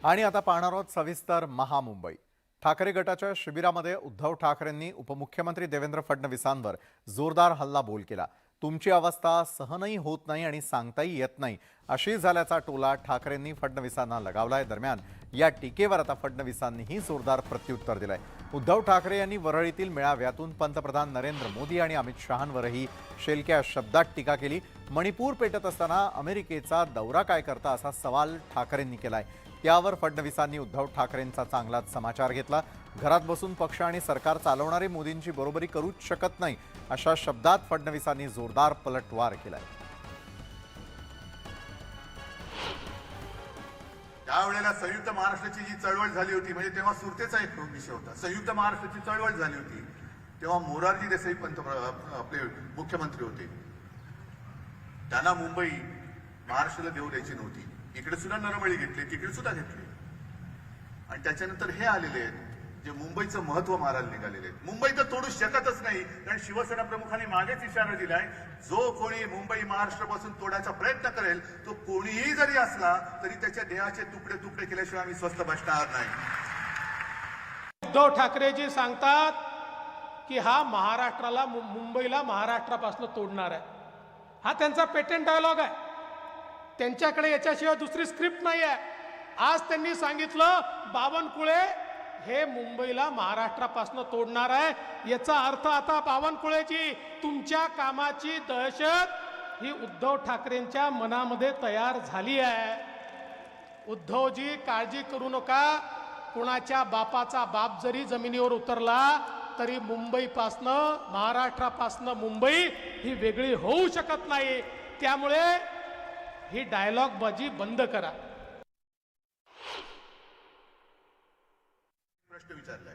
आणि आता पाहणार आहोत सविस्तर महामुंबई। ठाकरे गटाच्या शिबिरामध्ये उद्धव ठाकरेंनी उपमुख्यमंत्री देवेंद्र फडणवीसांवर जोरदार हल्लाबोल केला। तुमची अवस्था सहनही होत नाही आणि सांगताही येत नाही अशी झाल्याचा टोला ठाकरेंनी फडणवीसांना लगावलाय। दरम्यान या टीकेवर आता फडणवीसांनीही जोरदार प्रत्युत्तर दिलंय। उद्धव ठाकरे यांनी वरळीतील मेळाव्यातून पंतप्रधान नरेंद्र मोदी आणि अमित शहांवरही शेलक्या शब्दात टीका केली। मणिपूर पेटत असताना अमेरिकेचा दौरा काय करता असा सवाल ठाकरेंनी केलाय। त्यावर फडणवीसांनी उद्धव ठाकरेंचा चांगलाच समाचार घेतला। घरात बसून पक्ष आणि सरकार चालवणारे मोदींची बरोबरी करूच शकत नाही अशा शब्दात फडणवीसांनी जोरदार पलटवार केलाय। त्यावेळेला संयुक्त महाराष्ट्राची जी चळवळ झाली होती, म्हणजे तेव्हा सुरतेचा एक विषय होता। संयुक्त महाराष्ट्राची चळवळ झाली होती तेव्हा मोरारजी देसाई आपले मुख्यमंत्री होते। त्यांना मुंबई महाराष्ट्राला देऊ द्यायची नव्हती। इकडे सुद्धा नरबळी घेतली, तिकडे सुद्धा घेतली। आणि त्याच्यानंतर हे आलेले आहेत जे मुंबईचं महत्व मारायला निघालेले आहेत। मुंबई तर तोडू शकतच नाही, कारण शिवसेना प्रमुखांनी मागेच इशारा दिलाय, जो कोणी मुंबई महाराष्ट्रापासून तोडायचा प्रयत्न करेल तो कोणीही जरी असला तरी त्याच्या देहाचे तुकडे तुकडे केल्याशिवाय आम्ही स्वस्थ बसणार नाही। उद्धव ठाकरेजी सांगतात की हा महाराष्ट्राला मुंबईला महाराष्ट्रापासून तोडणार आहे। हा त्यांचा पेटेंट डायलॉग आहे। त्यांच्याकडे याच्याशिवाय दुसरी स्क्रिप्ट नाही आहे। आज त्यांनी सांगितलं बावनकुळे हे मुंबईला महाराष्ट्रापासून तोडणार आहे। याचा अर्थ आता बावनकुळेची तुमच्या कामाची दहशत ही उद्धव ठाकरेंच्या मनामध्ये तयार झाली आहे। उद्धवजी काळजी करू नका, कुणाच्या बापाचा बाप जरी जमिनीवर उतरला तरी मुंबईपासनं महाराष्ट्रापासनं मुंबई ही वेगळी होऊ शकत नाही। त्यामुळे ही डायलॉग बाजी बंद करा। प्रश्न विचारलाय,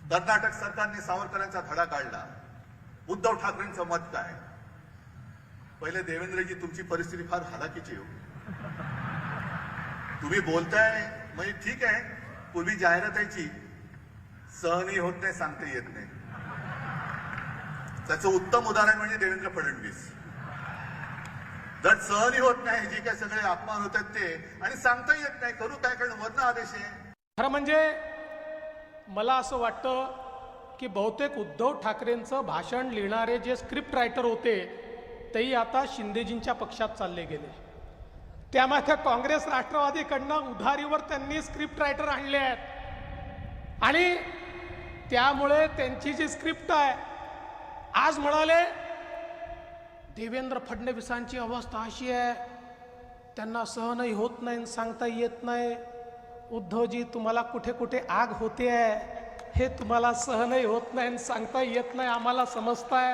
कर्नाटक सरकारने सावरकरांचा धडा काढला, उद्धव ठाकरेंचं मत काय? पहिले देवेंद्रजी तुमची परिस्थिती फार हालाकीची हो। तुम्ही बोलताय म्हणजे ठीक आहे, पूर्वी जाहिरात यायची सहनही होत नाही सांगता येत नाही। त्याचं उत्तम उदाहरण म्हणजे देवेंद्र फडणवीस। जर सहनही होत नाही, जे काय सगळे अपमान होतात ते, आणि सांगता येत नाही, करू काय, कारण वर्ण आदेश आहे। खरं म्हणजे मला असं वाटतं की बहुतेक उद्धव ठाकरेंचं भाषण लिहिणारे जे स्क्रिप्ट रायटर होते तेही आता शिंदेजींच्या पक्षात चालले गेले। त्यामध्ये काँग्रेस राष्ट्रवादीकडनं उधारीवर त्यांनी स्क्रिप्ट रायटर आणले आहेत आणि त्यामुळे त्यांची जी स्क्रिप्ट आहे, आज म्हणाले देवेंद्र फडणवीसांची अवस्था अशी आहे, त्यांना सहनही होत नाही, सांगता येत नाही। उद्धवजी तुम्हाला कुठे कुठे आग होते आहे, हे तुम्हाला सहनही होत नाही, सांगता येत नाही, आम्हाला समजताय।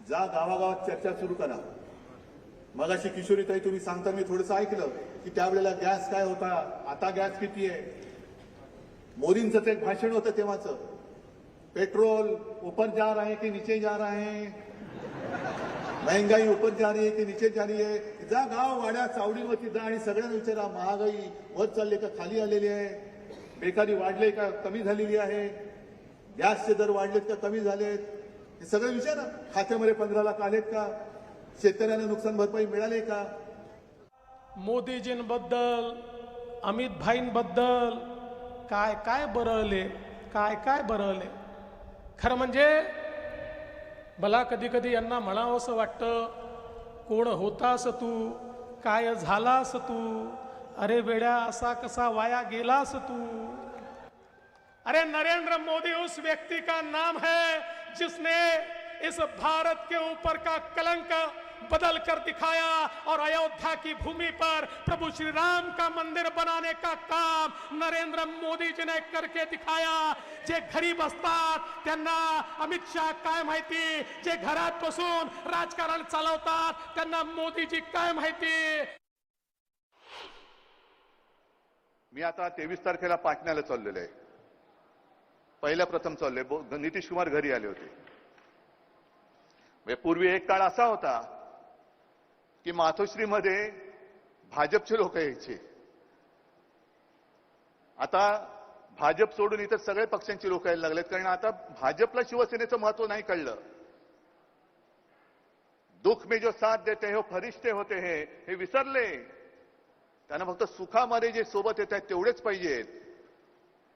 जा गावागावात चर्चा सुरू करा। मगाशी किशोरीताई तुम्ही सांगता मी थोडंसं ऐकलं की त्यावेळेला गॅस काय होता, आता गॅस किती आहे। मोदींचं ते एक भाषण होतं तेव्हाचं, पेट्रोल ऊपर जा रहा है कि नीचे जा रहा है, महंगाई ऊपर जा रही है की नीचे जा रही है। जा गाव वाड्या चावडीवरती जा आणि सगळ्यांना विचारा, महागाई वर चालली का खाली आलेली आहे, बेकारी वाढले का कमी झालेली आहे, गॅसचे दर वाढलेत का कमी झालेत, हे सगळं विचारा। खात्यामध्ये 15 लाख आलेत का, शेतकऱ्यांना नुकसान भरपाई मिळाली का। मोदीजींबद्दल अमित भाईंबद्दल काय काय बरळले, काय काय बरळले। खरं म्हणजे मला कधी कधी यांना म्हणावं असं वाटतं, कोण होतास तू, काय झालास तू, अरे वेड्या असा कसा वाया गेलास तू। अरे नरेंद्र मोदी उस व्यक्ति का नाम है जिसने इस भारत के ऊपर का कलंक बदल कर दिखाया और अयोध्या की भूमि पर प्रभु श्री राम का मंदिर बनाने का काम नरेंद्र मोदी जी ने करके दिखाया। जे घरी बसतात त्यांना अमित शाह काय माहिती, जे घरात बसून राजकारण चालवतात त्यांना मोदीजी काय माहिती। मी आता 23 तारखेला पाटण्याला चाललेलो आहे। पहिल्या प्रथम चाललोय, नितीश कुमार घरी आले होते। पूर्वी एक काळ असा होता की मातोश्रीमध्ये भाजपचे लोक यायचे, आता भाजप सोडून इतर सगळे पक्षांची लोक यायला लागलेत, कारण आता भाजपला शिवसेनेचं महत्व नाही कळलं। दुख में जो साथ देते हैं वो फरिश्ते होते हैं हे विसरले. त्यांना फक्त सुखामध्ये जे सोबत येत आहेत तेवढेच पाहिजेत.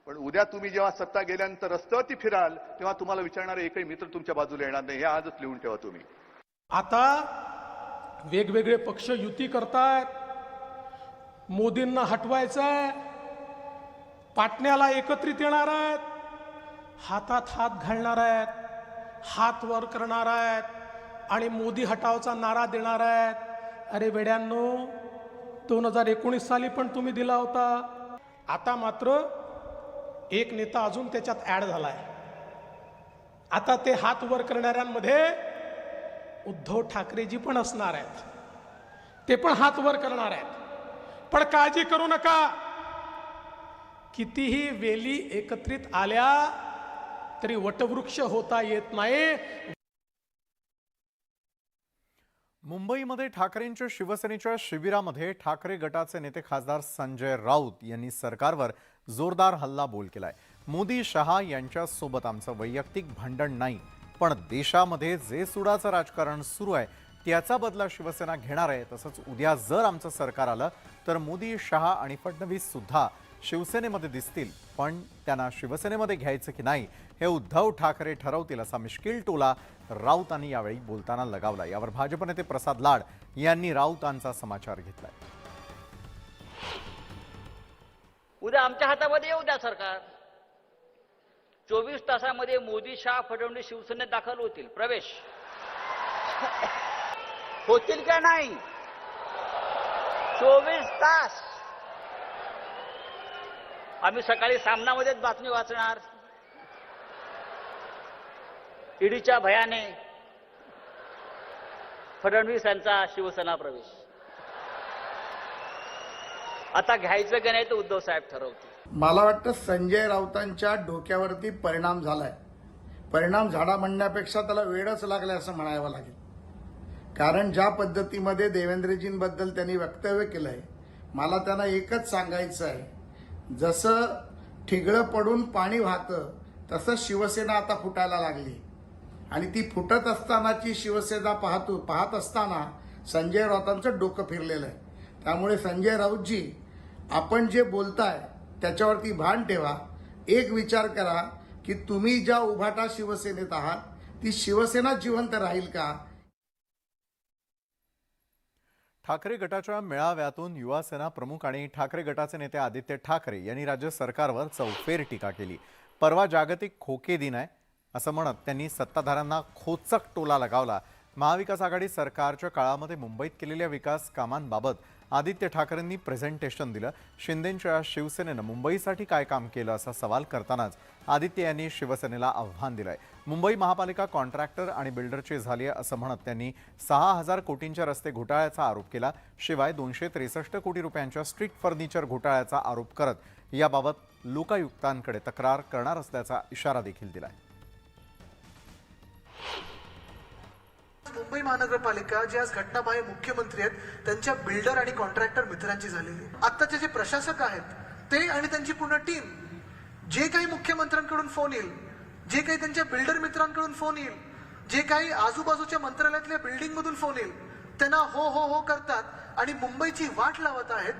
पण उद्या तुम्ही जेव्हा सत्ता गेल्यानंतर रस्त्यावरती फिराल तेव्हा तुम्हाला विचारणारे एकही मित्र तुमच्या बाजूला येणार नाही. हे आजच लिहून ठेवा तुम्ही. आता वेगवेगळे पक्ष युती करतायत. मोदींना हटवायचंय, पाटण्याला एकत्रित येणार आहेत, हातात हात घालणार आहेत, हात वर करणार आहेत आणि मोदी हटावचा नारा देणार आहेत. अरे वेड्यांनो, 2019 साली पण तुम्ही दिला होता. आता मात्र एक नेता अजून त्याच्यात ऍड झालाय. आता ते हात वर करणाऱ्यांमध्ये उद्धव ठाकरेजी पण असणार आहेत. ते पण हात वर करणार आहेत. पण काळजी करू नका, कितीही वेली एकत्रित आल्या तरी वटवृक्ष होता येत नाही. मुंबईमध्ये ठाकरेंच्या शिवसेनेच्या शिबिरामध्ये ठाकरे गटाचे नेते खासदार संजय राऊत यांनी सरकारवर जोरदार हल्लाबोल केलाय. मोदी शहा यांच्यासोबत आमचं वैयक्तिक भांडण नाही, पण देशामध्ये जे सुडाचं राजकारण सुरू आहे त्याचा बदला शिवसेना घेणार आहे. तसंच उद्या जर आमचं सरकार आलं तर मोदी शहा आणि फडणवीस सुद्धा शिवसेनेमध्ये दिसतील, पण त्यांना शिवसेनेमध्ये घ्यायचं की नाही हे उद्धव ठाकरे ठरवतील, असा मिश्किल टोला राऊतांनी यावेळी बोलताना लगावला. यावर भाजप नेते प्रसाद लाड यांनी राऊतांचा समाचार घेतलाय. उद्या आमच्या हातामध्ये येऊ द्या सरकार. 24 तासामध्ये मोदी शहा फडणवीस शिवसेनेत दाखल होतील, प्रवेश होतील का नाही. 24 तास आम्ही सकाळी सामनामध्येच बातमी वाचणार. ईडीच्या भयाने फडणवीस यांचा शिवसेना प्रवेश. आता घ्यायचं का नाही तर उद्धव साहेब ठरवतील. मला वाटतं संजय राऊतांच्या डोक्यावरती परिणाम झालाय. परिणाम झाला म्हणण्यापेक्षा त्याला वेळच लागलाय असं म्हणावं लागेल. कारण ज्या पद्धतीमध्ये देवेंद्रजींबद्दल त्यांनी वक्तव्य केलंय, मला त्यांना एकच सांगायचं आहे, जसं ठिगळं पडून पाणी वाहतं तसं शिवसेना आता फुटायला लागली. आणि ती फुटत असतानाची शिवसेना पाहत असताना संजय राऊतांचं डोकं फिरलेलं आहे. त्यामुळे संजय राऊतजी, आपण जे बोलताय त्याच्यावरती भान ठेवा. एक विचार करा की तुम्ही ज्या उभाटा शिवसेनेत आहात ती शिवसेना जिवंत राहील का. ठाकरे गटाच्या मेळाव्यातून युवा सेना प्रमुख आणि ठाकरे गटाचे नेते आदित्य ठाकरे यांनी राज्य सरकारवर चौफेर टीका केली. परवा जागतिक खोके दिन आहे असं म्हणत त्यांनी सत्ताधाऱ्यांना खोचक टोला लगावला. महाविकास आघाडी सरकारच्या काळामध्ये मुंबईत केलेल्या विकास कामांबाबत आदित्य ठाकरेंनी प्रेझेंटेशन दिलं. शिंदेंच्या शिवसेनेनं मुंबईसाठी काय काम केलं असा सवाल करतानाच आदित्य यांनी शिवसेनेला आव्हान दिलंय. मुंबई महापालिका कॉन्ट्रॅक्टर आणि बिल्डरची झाली आहे असं म्हणत त्यांनी 6,000 कोटींच्या रस्ते घोटाळ्याचा आरोप केला. शिवाय 263 कोटी रुपयांच्या स्ट्रीट फर्निचर घोटाळ्याचा आरोप करत याबाबत लोकायुक्तांकडे तक्रार करणार असल्याचा इशारा देखील दिलाय. मुंबई महानगरपालिका जे आज घटनाबाह्य मुख्यमंत्री आहेत त्यांच्या बिल्डर आणि कॉन्ट्रॅक्टर मित्रांची झालेली. आत्ताचे जे प्रशासक आहेत ते आणि त्यांची पूर्ण टीम, जे काही मुख्यमंत्र्यांकडून फोन येईल, जे काही त्यांच्या बिल्डर मित्रांकडून फोन येईल, जे काही आजूबाजूच्या मंत्रालयातल्या बिल्डिंग मधून फोन येईल, त्यांना हो हो हो करतात आणि मुंबईची वाट लावत आहेत.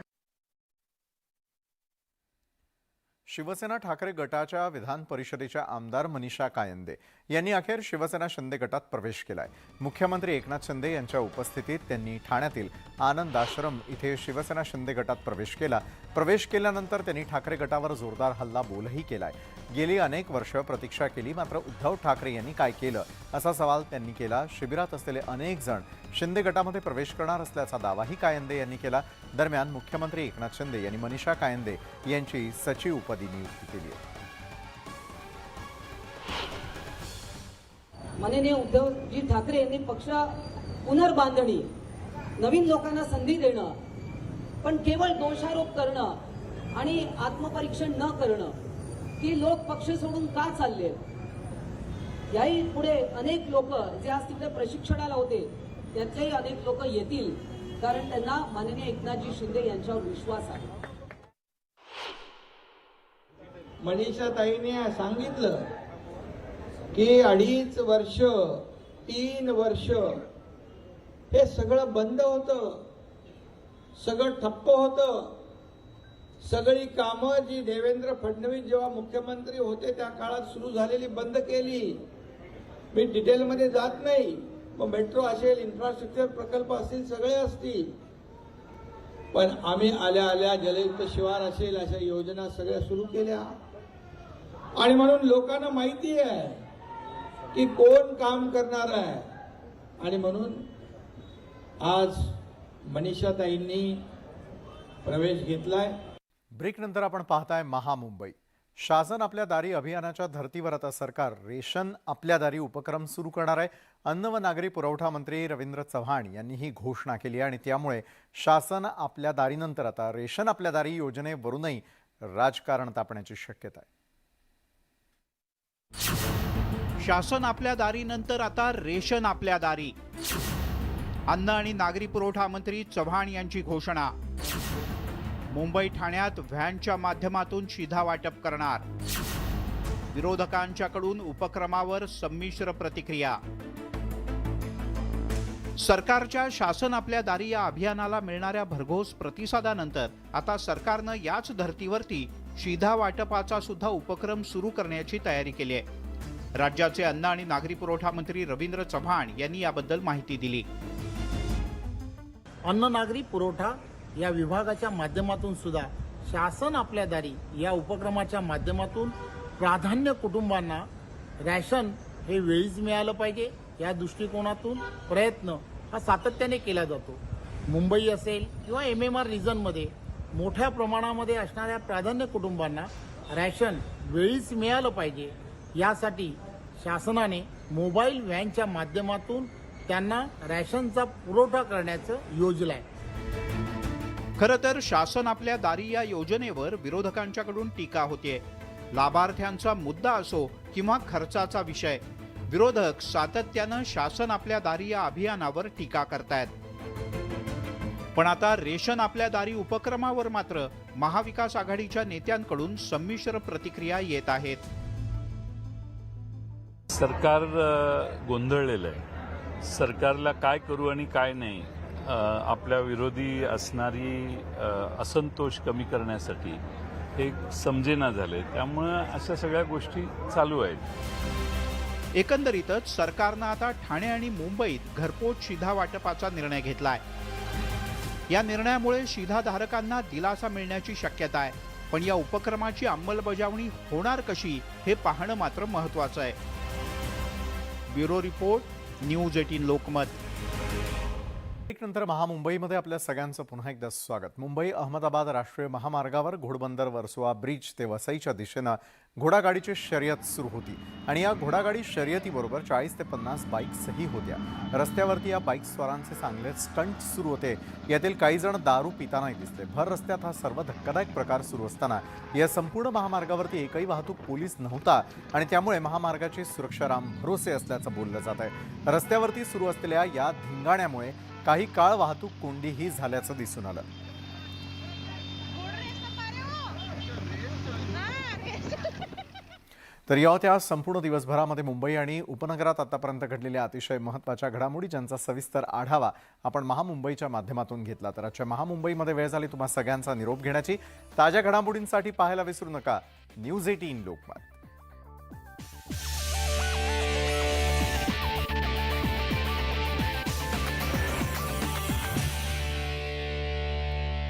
शिवसेना ठाकरे गटाच्या विधान परिषदेच्या आमदार मनीषा कायंदे यांनी अखेर शिवसेना शिंदे गटात प्रवेश केलाय. मुख्यमंत्री एकनाथ शिंदे यांच्या उपस्थितीत त्यांनी ठाण्यातील आनंद आश्रम इथे शिवसेना शिंदे गटात प्रवेश केला. प्रवेश केल्यानंतर त्यांनी ठाकरे गटावर जोरदार हल्लाबोलही केलाय. गेली अनेक वर्ष प्रतीक्षा केली, मात्र उद्धव ठाकरे यांनी काय केलं असा सवाल त्यांनी केला. शिबिरात असलेले अनेक जण शिंदे गटामध्ये प्रवेश करणार असल्याचा दावाही कायंदे यांनी केला. दरम्यान मुख्यमंत्री एकनाथ शिंदे यांनी मनीषा कायंदे यांची सचिवपदी नियुक्ती केली आहे. माननीय उद्धवजी ठाकरे यांनी पक्ष पुनर्बांधणी, नवीन लोकांना संधी देणं, पण केवळ दोषारोप करणं आणि आत्मपरीक्षण न करणं की लोक पक्ष सोडून का चालले, याही पुढे अनेक लोक जे आज तिकडे प्रशिक्षणाला होते त्यातलेही अनेक लोक येतील, कारण त्यांना माननीय एकनाथजी शिंदे यांच्यावर विश्वास आहे. मनीषाताईने सांगितलं की 2.5 वर्ष 3 वर्ष हे सगळं बंद होतं, सगळं ठप्प होतं. सगळी कामं जी देवेंद्र फडणवीस जेव्हा मुख्यमंत्री होते त्या काळात सुरू झालेली बंद केली. मी डिटेलमध्ये जात नाही. मग मेट्रो असेल, इन्फ्रास्ट्रक्चर प्रकल्प असतील, सगळे असतील. पण आम्ही आल्या आल्या जलयुक्त शिवार असेल अशा योजना सगळ्या सुरू केल्या. आणि म्हणून लोकांना माहिती आहे की कोण काम करणार आहे. आणि म्हणून आज मनीषाताईंनी प्रवेश घेतलाय. ब्रेक नंतर आपण पाहताय महामुंबई. शासन आपल्या दारी अभियानाच्या धर्तीवर आता सरकार रेशन आपल्या दारी उपक्रम सुरू करणार आहे. अन्न व नागरी पुरवठा मंत्री रवींद्र चव्हाण यांनी ही घोषणा केली आणि त्यामुळे शासन आपल्या दारीनंतर आता रेशन आपल्या दारी योजनेवरूनही राजकारण तापण्याची शक्यता आहे. शासन आपल्या दारीनंतर आता रेशन आपल्या दारी. अन्न आणि नागरी पुरवठा मंत्री चव्हाण यांची घोषणा. मुंबई ठाण्यात व्हॅनच्या माध्यमातून शिधा वाटप करणार. विरोधकांच्याकडून उपक्रमावर संमिश्र प्रतिक्रिया. सरकारच्या शासन आपल्या दारी या अभियानाला मिळणाऱ्या भरघोस प्रतिसादानंतर आता सरकारनं याच धर्तीवरती शिधा वाटपाचा सुद्धा उपक्रम सुरू करण्याची तयारी केली आहे. राज्याचे अन्न आणि नागरी पुरवठा मंत्री रवींद्र चव्हाण यांनी याबद्दल माहिती दिली. अन्न नागरी पुरवठा या विभागाच्या माध्यमातून सुद्धा शासन आपल्या दारी या उपक्रमाच्या माध्यमातून प्राधान्य कुटुंबांना रॅशन हे वेळीच मिळालं पाहिजे या दृष्टिकोनातून प्रयत्न हा सातत्याने केला जातो. मुंबई असेल किंवा MMR रिजनमध्ये मोठ्या प्रमाणामध्ये असणाऱ्या प्राधान्य कुटुंबांना रॅशन वेळीच मिळालं पाहिजे यासाठी शासनाने मोबाईल व्हॅनच्या माध्यमातून त्यांना रॅशनचा पुरवठा करण्याचं योजलं आहे. खरं तर शासन आपल्या दारी या योजनेवर विरोधकांच्याकडून टीका होतीये. लाभार्थ्यांचा मुद्दा असो किंवा खर्चाचा विषय, विरोधक सातत्यानं शासन आपल्या दारी या अभियानावर टीका करतायत. पण आता रेशन आपल्या दारी उपक्रमावर मात्र महाविकास आघाडीच्या नेत्यांकडून संमिश्र प्रतिक्रिया येत आहेत. सरकार गोंधळलेलं आहे. सरकारला काय करू आणि काय नाही आपल्या विरोधी असणारी असंतोष कमी करण्यासाठी हे समजेना झाले. त्यामुळं अशा सगळ्या गोष्टी चालू आहेत. एकंदरीतच सरकारनं आता ठाणे आणि मुंबईत घरपोच शिधा वाटपाचा निर्णय घेतलाय. या निर्णयामुळे शिधाधारकांना दिलासा मिळण्याची शक्यता आहे. पण या उपक्रमाची अंमलबजावणी होणार कशी हे पाहणं मात्र महत्त्वाचं आहे. Bureau report, news 18 Lokmat. नंतर महामुंबईमध्ये आपल्या सगळ्यांचं पुन्हा एकदा स्वागत. मुंबई अहमदाबाद राष्ट्रीय महामार्गावर घोडबंदर वर्सोवा ब्रिज ते वसईच्या दिशेनं घोडागाडीची शर्यत सुरू होती आणि या घोडागाडी शर्यतीबरोबर 40 ते 50 बाईक्सही होत्या. रस्त्यावरती या बाईक स्वारांचे चांगले स्टंट सुरू होते. यातील काही जण दारू पितानाही दिसले. भर रस्त्यात हा सर्व धक्कादायक प्रकार सुरू असताना या संपूर्ण महामार्गावरती एकही वाहतूक पोलीस नव्हता आणि त्यामुळे महामार्गाची सुरक्षा राम भरोसे असल्याचं बोललं जात आहे. रस्त्यावरती सुरू असलेल्या या धिंगाण्यामुळे काही काळ वाहतूक कोंडीही झाल्याचं दिसून आलं. तर या होत्या संपूर्ण दिवसभरामध्ये मुंबई आणि उपनगरात आतापर्यंत घडलेल्या अतिशय महत्त्वाच्या घडामोडी, ज्यांचा सविस्तर आढावा आपण महामुंबईच्या माध्यमातून घेतला. तर आजच्या महामुंबईमध्ये वेळ झाली तुम्हा सगळ्यांचा निरोप घेण्याची. ताज्या घडामोडींसाठी पाहायला विसरू नका न्यूज 18 लोकमत.